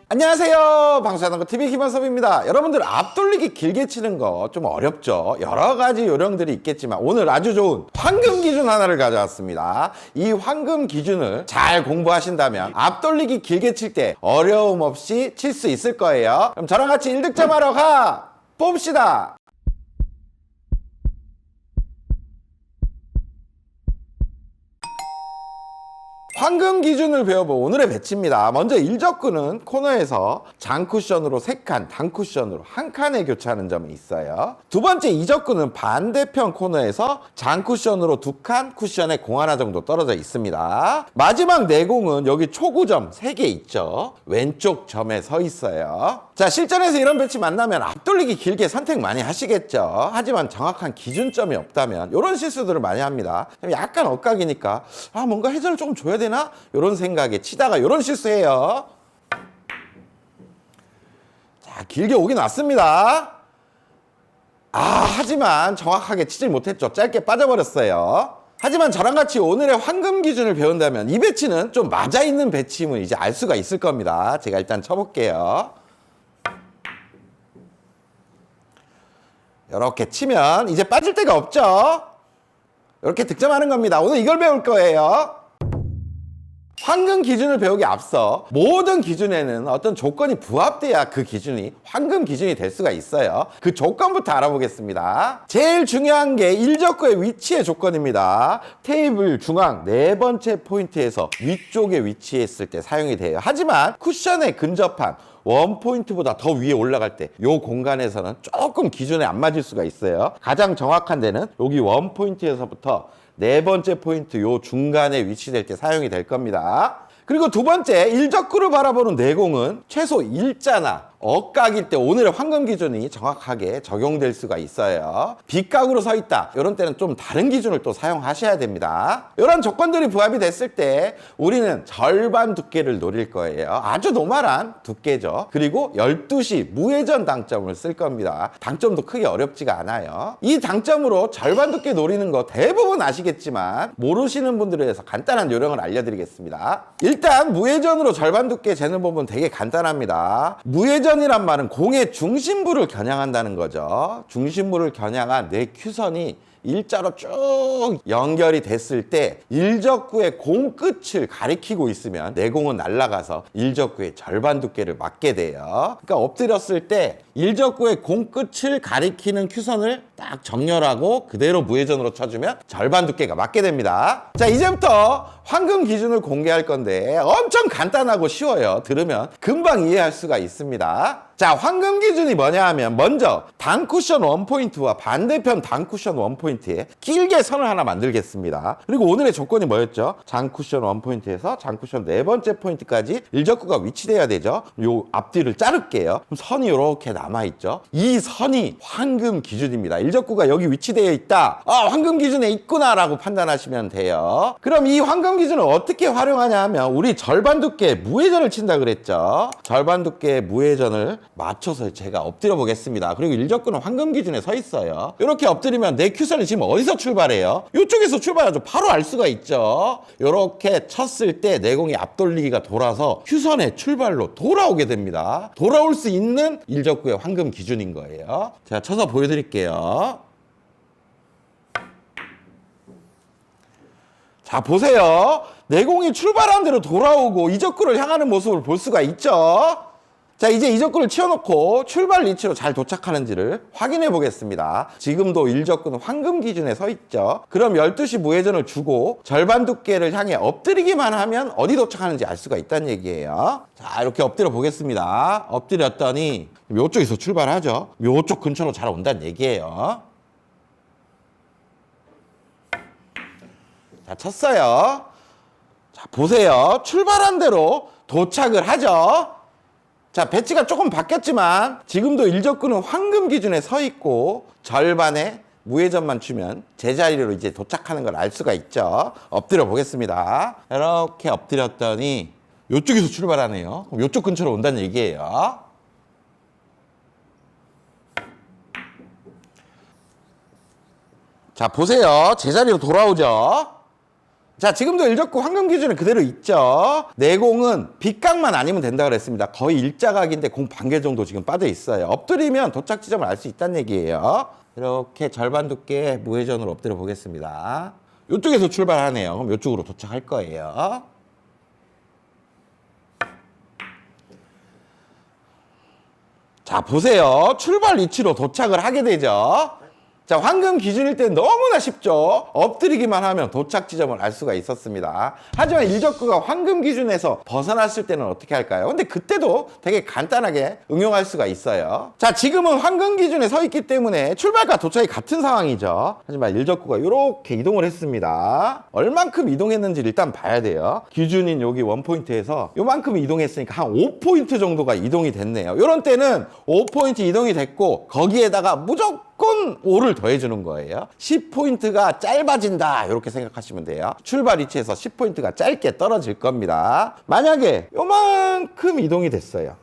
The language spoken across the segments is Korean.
안녕하세요. 방수하는거 TV 김한섭입니다. 여러분들 앞돌리기 길게 치는 거 좀 어렵죠? 여러 가지 요령들이 있겠지만 오늘 아주 좋은 황금 기준 하나를 가져왔습니다. 이 황금 기준을 잘 공부하신다면 앞돌리기 길게 칠 때 어려움 없이 칠 수 있을 거예요. 그럼 저랑 같이 1득점 하러 가! 봅시다! 황금 기준을 배워볼 오늘의 배치입니다. 먼저 일적구는 코너에서 장쿠션으로 3칸, 단쿠션으로 1칸에 교차하는 점이 있어요. 두 번째 이적구는 반대편 코너에서 장쿠션으로 2칸, 쿠션에 공 하나 정도 떨어져 있습니다. 마지막 내공은 여기 초구점 3개 있죠. 왼쪽 점에 서 있어요. 자, 실전에서 이런 배치 만나면 앞돌리기 길게 선택 많이 하시겠죠. 하지만 정확한 기준점이 없다면 이런 실수들을 많이 합니다. 약간 엇각이니까 뭔가 해설을 조금 줘야 되나? 이런 생각에 치다가 이런 실수해요. 자, 길게 오긴 왔습니다. 하지만 정확하게 치질 못했죠. 짧게 빠져버렸어요. 하지만 저랑 같이 오늘의 황금 기준을 배운다면 이 배치는 좀 맞아있는 배치임을 이제 알 수가 있을 겁니다. 제가 일단 쳐볼게요. 이렇게 치면 이제 빠질 데가 없죠. 이렇게 득점하는 겁니다. 오늘 이걸 배울 거예요. 황금 기준을 배우기 앞서 모든 기준에는 어떤 조건이 부합돼야 그 기준이 황금 기준이 될 수가 있어요. 그 조건부터 알아보겠습니다. 제일 중요한 게 일적구의 위치의 조건입니다. 테이블 중앙 4번째 포인트에서 위쪽에 위치했을 때 사용이 돼요. 하지만 쿠션에 근접한 원포인트보다 더 위에 올라갈 때 이 공간에서는 조금 기준에 안 맞을 수가 있어요. 가장 정확한 데는 여기 원포인트에서부터 4번째 포인트 요 중간에 위치될 때 사용이 될 겁니다. 그리고 두 번째, 일적구를 바라보는 내공은 최소 일자나 억각일 때 오늘의 황금 기준이 정확하게 적용될 수가 있어요. 빗각으로 서 있다. 이런 때는 좀 다른 기준을 또 사용하셔야 됩니다. 이런 조건들이 부합이 됐을 때 우리는 절반 두께를 노릴 거예요. 아주 노멀한 두께죠. 그리고 12시 무회전 당점을 쓸 겁니다. 당점도 크게 어렵지가 않아요. 이 당점으로 절반 두께 노리는 거 대부분 아시겠지만 모르시는 분들을 위해서 간단한 요령을 알려드리겠습니다. 일단 무회전으로 절반 두께 재는 법은 되게 간단합니다. 무회전이란 말은 공의 중심부를 겨냥한다는 거죠. 중심부를 겨냥한 내 큐선이 일자로 쭉 연결이 됐을 때 일적구의 공 끝을 가리키고 있으면 내 공은 날아가서 일적구의 절반 두께를 맞게 돼요. 그러니까 엎드렸을 때 일적구의 공 끝을 가리키는 큐선을 딱 정렬하고 그대로 무회전으로 쳐주면 절반 두께가 맞게 됩니다. 자, 이제부터 황금 기준을 공개할 건데 엄청 간단하고 쉬워요. 들으면 금방 이해할 수가 있습니다. 자, 황금 기준이 뭐냐 하면 먼저 단쿠션 원포인트와 반대편 단쿠션 원포인트에 길게 선을 하나 만들겠습니다. 그리고 오늘의 조건이 뭐였죠? 장쿠션 원포인트에서 장쿠션 4번째 포인트까지 일적구가 위치돼야 되죠. 요 앞뒤를 자를게요. 그럼 선이 이렇게 남아있죠. 이 선이 황금 기준입니다. 일적구가 여기 위치되어 있다. 황금 기준에 있구나 라고 판단하시면 돼요. 그럼 이 황금 기준을 어떻게 활용하냐 하면 우리 절반 두께 무회전을 친다 그랬죠. 절반 두께 무회전을 맞춰서 제가 엎드려 보겠습니다. 그리고 일적구는 황금 기준에 서 있어요. 이렇게 엎드리면 내 큐선이 지금 어디서 출발해요? 이쪽에서 출발하죠. 바로 알 수가 있죠. 이렇게 쳤을 때 내공이 앞돌리기가 돌아서 큐선의 출발로 돌아오게 됩니다. 돌아올 수 있는 일적구의 황금 기준인 거예요. 제가 쳐서 보여드릴게요. 자, 보세요. 내공이 출발한 대로 돌아오고 이적구를 향하는 모습을 볼 수가 있죠. 자, 이제 이적구를 치워놓고 출발 위치로 잘 도착하는지를 확인해 보겠습니다. 지금도 일적구는 황금 기준에 서 있죠. 그럼 12시 무회전을 주고 절반 두께를 향해 엎드리기만 하면 어디 도착하는지 알 수가 있다는 얘기예요. 자, 이렇게 엎드려 보겠습니다. 엎드렸더니 이쪽에서 출발하죠. 이쪽 근처로 잘 온다는 얘기예요. 자, 쳤어요. 자, 보세요. 출발한 대로 도착을 하죠. 자, 배치가 조금 바뀌었지만 지금도 일적구는 황금 기준에 서 있고 절반에 무회전만 주면 제자리로 이제 도착하는 걸 알 수가 있죠. 엎드려 보겠습니다. 이렇게 엎드렸더니 이쪽에서 출발하네요. 그럼 이쪽 근처로 온다는 얘기예요. 자, 보세요. 제자리로 돌아오죠. 자, 지금도 일적구 황금 기준은 그대로 있죠. 내공은 빗각만 아니면 된다 그랬습니다. 거의 일자각인데 공 반 개 정도 지금 빠져 있어요. 엎드리면 도착 지점을 알 수 있다는 얘기예요. 이렇게 절반 두께 무회전으로 엎드려 보겠습니다. 이쪽에서 출발하네요. 그럼 이쪽으로 도착할 거예요. 자, 보세요. 출발 위치로 도착을 하게 되죠. 자, 황금 기준일 때 너무나 쉽죠. 엎드리기만 하면 도착 지점을 알 수가 있었습니다. 하지만 일적구가 황금 기준에서 벗어났을 때는 어떻게 할까요? 근데 그때도 되게 간단하게 응용할 수가 있어요. 자, 지금은 황금 기준에 서 있기 때문에 출발과 도착이 같은 상황이죠. 하지만 일적구가 이렇게 이동을 했습니다. 얼만큼 이동했는지 일단 봐야 돼요. 기준인 여기 원포인트에서 요만큼 이동했으니까 한 5포인트 정도가 이동이 됐네요. 이런 때는 5포인트 이동이 됐고 거기에다가 무조건 5를 더해주는 거예요. 10포인트가 짧아진다 이렇게 생각하시면 돼요. 출발 위치에서 10포인트가 짧게 떨어질 겁니다. 만약에 요만큼 이동이 됐어요.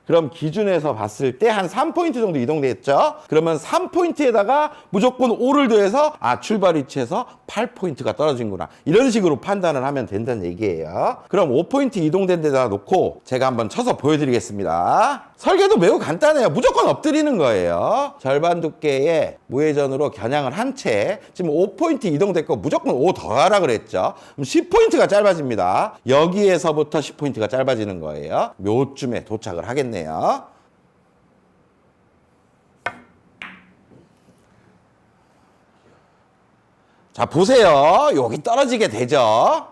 그럼 기준에서 봤을 때 한 3포인트 정도 이동됐죠? 그러면 3포인트에다가 무조건 5를 더해서 출발 위치에서 8포인트가 떨어진구나. 이런 식으로 판단을 하면 된다는 얘기예요. 그럼 5포인트 이동된 데다 놓고 제가 한번 쳐서 보여드리겠습니다. 설계도 매우 간단해요. 무조건 엎드리는 거예요. 절반 두께의 무회전으로 겨냥을 한 채 지금 5포인트 이동됐고 무조건 5 더하라 그랬죠. 그럼 10포인트가 짧아집니다. 여기에서부터 10포인트가 짧아지는 거예요. 요쯤에 도착을 하겠네요. 자, 보세요. 여기 떨어지게 되죠.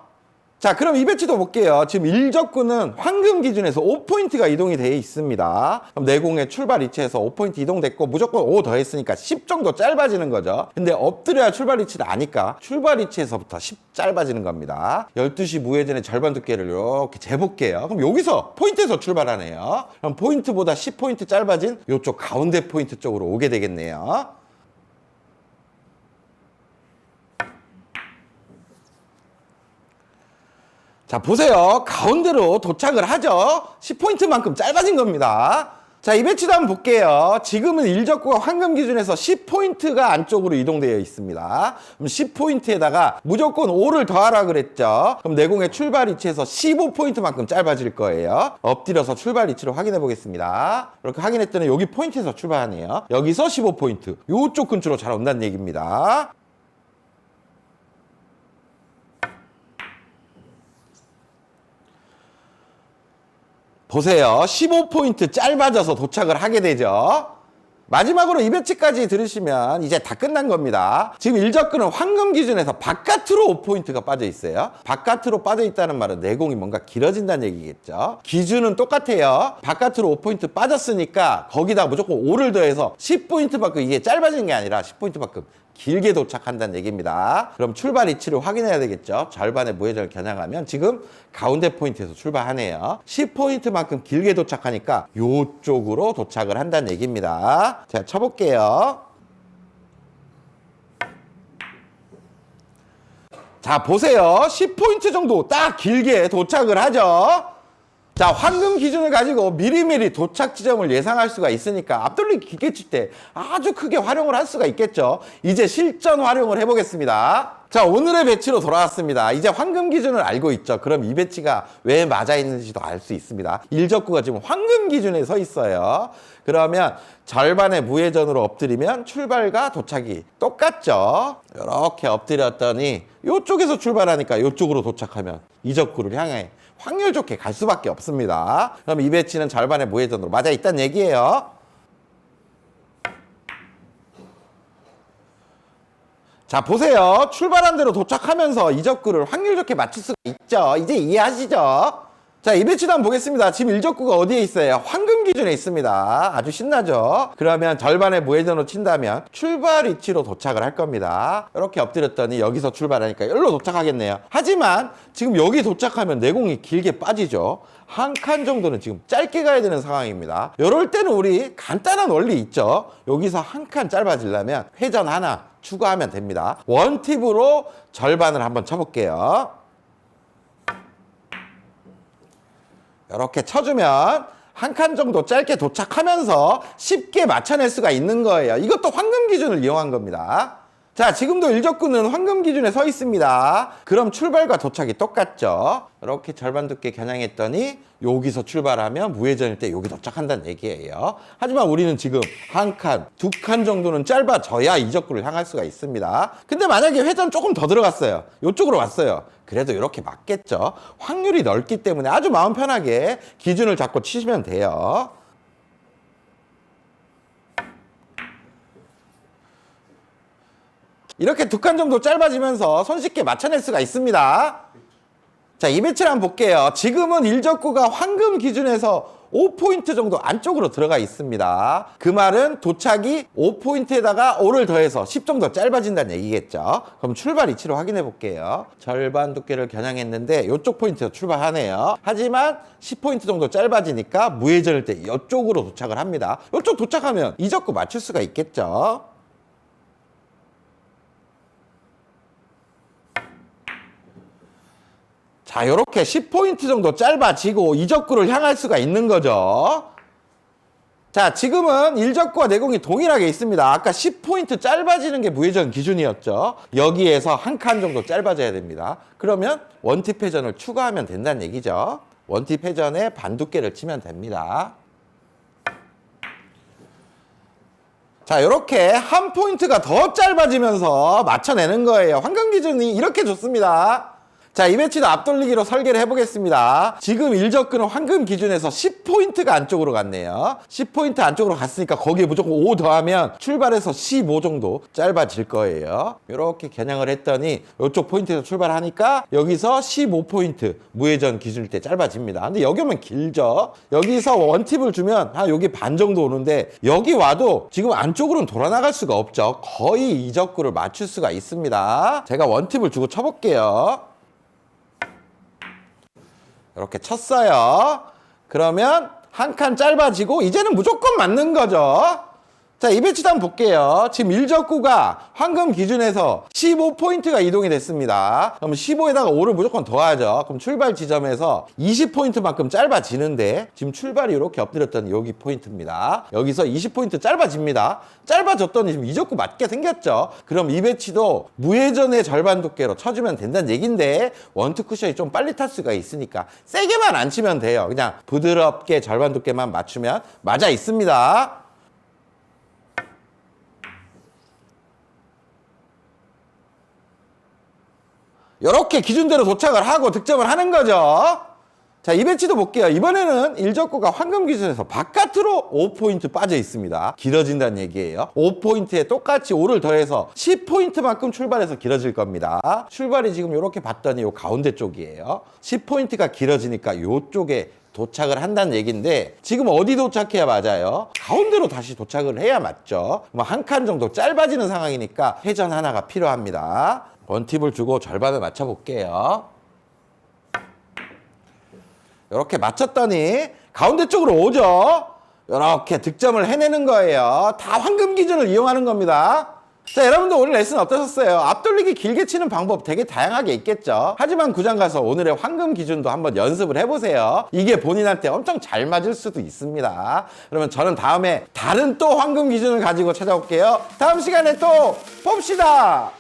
자, 그럼 이 배치도 볼게요. 지금 일적구는 황금 기준에서 5포인트가 이동이 되어 있습니다. 그럼 내공의 출발 위치에서 5포인트 이동됐고 무조건 5 더했으니까 10 정도 짧아지는 거죠. 근데 엎드려야 출발 위치를 아니까 출발 위치에서부터 10 짧아지는 겁니다. 12시 무회전의 절반 두께를 이렇게 재볼게요. 그럼 여기서 포인트에서 출발하네요. 그럼 포인트보다 10포인트 짧아진 이쪽 가운데 포인트 쪽으로 오게 되겠네요. 자, 보세요. 가운데로 도착을 하죠. 10포인트만큼 짧아진 겁니다. 자, 이 배치도 한번 볼게요. 지금은 일적구가 황금 기준에서 10포인트가 안쪽으로 이동되어 있습니다. 그럼 10포인트에다가 무조건 5를 더하라 그랬죠. 그럼 내공의 출발 위치에서 15포인트만큼 짧아질 거예요. 엎드려서 출발 위치를 확인해 보겠습니다. 이렇게 확인했더니 여기 포인트에서 출발하네요. 여기서 15포인트. 이쪽 근처로 잘 온다는 얘기입니다. 보세요. 15포인트 짧아져서 도착을 하게 되죠. 마지막으로 이 배치까지 들으시면 이제 다 끝난 겁니다. 지금 일적구는 황금 기준에서 바깥으로 5포인트가 빠져 있어요. 바깥으로 빠져 있다는 말은 내공이 뭔가 길어진다는 얘기겠죠. 기준은 똑같아요. 바깥으로 5포인트 빠졌으니까 거기다 무조건 5를 더해서 10포인트만큼 이게 짧아지는 게 아니라 10포인트만큼 길게 도착한다는 얘기입니다. 그럼 출발 위치를 확인해야 되겠죠. 절반의 무회전을 겨냥하면 지금 가운데 포인트에서 출발하네요. 10포인트만큼 길게 도착하니까 이쪽으로 도착을 한다는 얘기입니다. 제가 쳐볼게요. 자, 보세요. 10포인트 정도 딱 길게 도착을 하죠. 자, 황금 기준을 가지고 미리미리 도착 지점을 예상할 수가 있으니까 앞돌리기 기계 칠 때 아주 크게 활용을 할 수가 있겠죠. 이제 실전 활용을 해보겠습니다. 자, 오늘의 배치로 돌아왔습니다. 이제 황금 기준을 알고 있죠. 그럼 이 배치가 왜 맞아 있는지도 알 수 있습니다. 일적구가 지금 황금 기준에 서 있어요. 그러면 절반의 무회전으로 엎드리면 출발과 도착이 똑같죠. 이렇게 엎드렸더니 이쪽에서 출발하니까 이쪽으로 도착하면 이적구를 향해 확률 좋게 갈 수밖에 없습니다. 그럼 이 배치는 절반의 무회전으로 맞아 있다는 얘기예요. 자, 보세요. 출발한 대로 도착하면서 이적구를 확률 좋게 맞출 수가 있죠. 이제 이해하시죠? 자, 이 배치도 한번 보겠습니다. 지금 일적구가 어디에 있어요? 황금 기준에 있습니다. 아주 신나죠? 그러면 절반의 무회전으로 친다면 출발 위치로 도착을 할 겁니다. 이렇게 엎드렸더니 여기서 출발하니까 여기로 도착하겠네요. 하지만 지금 여기 도착하면 내공이 길게 빠지죠. 한 칸 정도는 지금 짧게 가야 되는 상황입니다. 이럴 때는 우리 간단한 원리 있죠. 여기서 한 칸 짧아지려면 회전 하나 추가하면 됩니다. 원팁으로 절반을 한번 쳐볼게요. 이렇게 쳐주면 한 칸 정도 짧게 도착하면서 쉽게 맞춰낼 수가 있는 거예요. 이것도 황금 기준을 이용한 겁니다. 자, 지금도 일적구는 황금 기준에 서 있습니다. 그럼 출발과 도착이 똑같죠. 이렇게 절반 두께 겨냥했더니 여기서 출발하면 무회전일 때 여기 도착한다는 얘기예요. 하지만 우리는 지금 한 칸, 두 칸 정도는 짧아져야 이적구를 향할 수가 있습니다. 근데 만약에 회전 조금 더 들어갔어요. 이쪽으로 왔어요. 그래도 이렇게 맞겠죠. 확률이 넓기 때문에 아주 마음 편하게 기준을 잡고 치시면 돼요. 이렇게 두 칸 정도 짧아지면서 손쉽게 맞춰낼 수가 있습니다. 자, 이 배치를 한번 볼게요. 지금은 일적구가 황금 기준에서 5포인트 정도 안쪽으로 들어가 있습니다. 그 말은 도착이 5포인트에다가 5를 더해서 10 정도 짧아진다는 얘기겠죠. 그럼 출발 위치로 확인해 볼게요. 절반 두께를 겨냥했는데 이쪽 포인트에서 출발하네요. 하지만 10포인트 정도 짧아지니까 무회전일 때 이쪽으로 도착을 합니다. 이쪽 도착하면 이적구 맞출 수가 있겠죠. 자, 요렇게 10포인트 정도 짧아지고 이적구를 향할 수가 있는 거죠. 자, 지금은 일적구와 내공이 동일하게 있습니다. 아까 10포인트 짧아지는 게 무회전 기준이었죠. 여기에서 한 칸 정도 짧아져야 됩니다. 그러면 원팁 회전을 추가하면 된다는 얘기죠. 원팁 회전에 반 두께를 치면 됩니다. 자, 요렇게 한 포인트가 더 짧아지면서 맞춰내는 거예요. 황금 기준이 이렇게 좋습니다. 자, 이 배치도 앞돌리기로 설계를 해보겠습니다. 지금 일적구는 황금 기준에서 10포인트가 안쪽으로 갔네요. 10포인트 안쪽으로 갔으니까 거기에 무조건 5 더하면 출발해서 15 정도 짧아질 거예요. 이렇게 겨냥을 했더니 이쪽 포인트에서 출발하니까 여기서 15포인트 무회전 기준일 때 짧아집니다. 근데 여기 오면 길죠. 여기서 원팁을 주면 한 여기 반 정도 오는데 여기 와도 지금 안쪽으로는 돌아 나갈 수가 없죠. 거의 이적구를 맞출 수가 있습니다. 제가 원팁을 주고 쳐볼게요. 이렇게 쳤어요. 그러면 한 칸 짧아지고 이제는 무조건 맞는 거죠. 자, 이 배치도 한번 볼게요. 지금 일적구가 황금 기준에서 15포인트가 이동이 됐습니다. 그럼 15에다가 5를 무조건 더하죠. 그럼 출발 지점에서 20포인트만큼 짧아지는데 지금 출발이 이렇게 엎드렸더니 여기 포인트입니다. 여기서 20포인트 짧아집니다. 짧아졌더니 지금 이적구 맞게 생겼죠. 그럼 이 배치도 무회전의 절반 두께로 쳐주면 된다는 얘긴데 원투 쿠션이 좀 빨리 탈 수가 있으니까 세게만 안 치면 돼요. 그냥 부드럽게 절반 두께만 맞추면 맞아 있습니다. 이렇게 기준대로 도착을 하고 득점을 하는 거죠. 자, 이 배치도 볼게요. 이번에는 일적구가 황금 기준에서 바깥으로 5포인트 빠져 있습니다. 길어진다는 얘기예요. 5포인트에 똑같이 5를 더해서 10포인트만큼 출발해서 길어질 겁니다. 출발이 지금 이렇게 봤더니 이 가운데 쪽이에요. 10포인트가 길어지니까 이쪽에 도착을 한다는 얘기인데 지금 어디 도착해야 맞아요? 가운데로 다시 도착을 해야 맞죠. 뭐 한 칸 정도 짧아지는 상황이니까 회전 하나가 필요합니다. 원팁을 주고 절반을 맞춰볼게요. 이렇게 맞췄더니 가운데 쪽으로 오죠. 이렇게 득점을 해내는 거예요. 다 황금 기준을 이용하는 겁니다. 자, 여러분들 오늘 레슨 어떠셨어요? 앞돌리기 길게 치는 방법 되게 다양하게 있겠죠. 하지만 구장 가서 오늘의 황금 기준도 한번 연습을 해보세요. 이게 본인한테 엄청 잘 맞을 수도 있습니다. 그러면 저는 다음에 다른 또 황금 기준을 가지고 찾아올게요. 다음 시간에 또 봅시다.